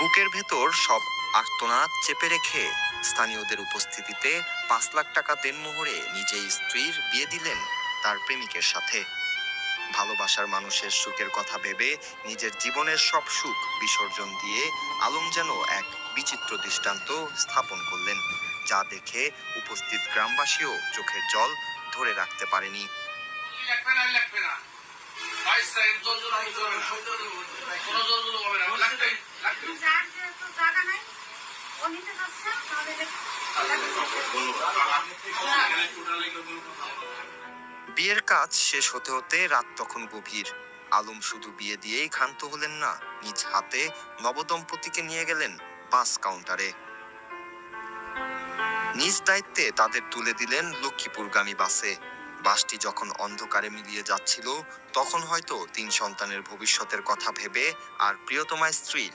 বুকের ভেতর সব আর্তনাদ চেপে রেখে স্থানীয়দের উপস্থিতিতে ৫ লাখ টাকা দেনমোহরে নিজেই স্ত্রীর বিয়ে দিলেন তার প্রেমিকের সাথে। ভালোবাসার মানুষের সুখের কথা ভেবে নিজের জীবনের সব সুখ বিসর্জন দিয়ে আলম যেন এক বিচিত্র দৃষ্টান্ত স্থাপন করলেন, যা দেখে উপস্থিত গ্রামবাসীও চোখের জল ধরে রাখতে পারেনি। বিয়ের কাজ শেষ হতে হতে রাত তখন গভীর। আলম শুধু বিয়ে দিয়েই ক্ষান্ত হলেন না, নিজ হাতে নবদম্পতিকে নিয়ে গেলেন বাস কাউন্টারে। নিজ দায়িত্বে তাদের তুলে দিলেন লক্ষ্মীপুরগামী বাসে। বাসটি যখন অন্ধকারে মিলিয়ে যাচ্ছিল, তখন হয়তো ৩ সন্তানের ভবিষ্যতের কথা ভেবে আর প্রিয়তমা স্ত্রীর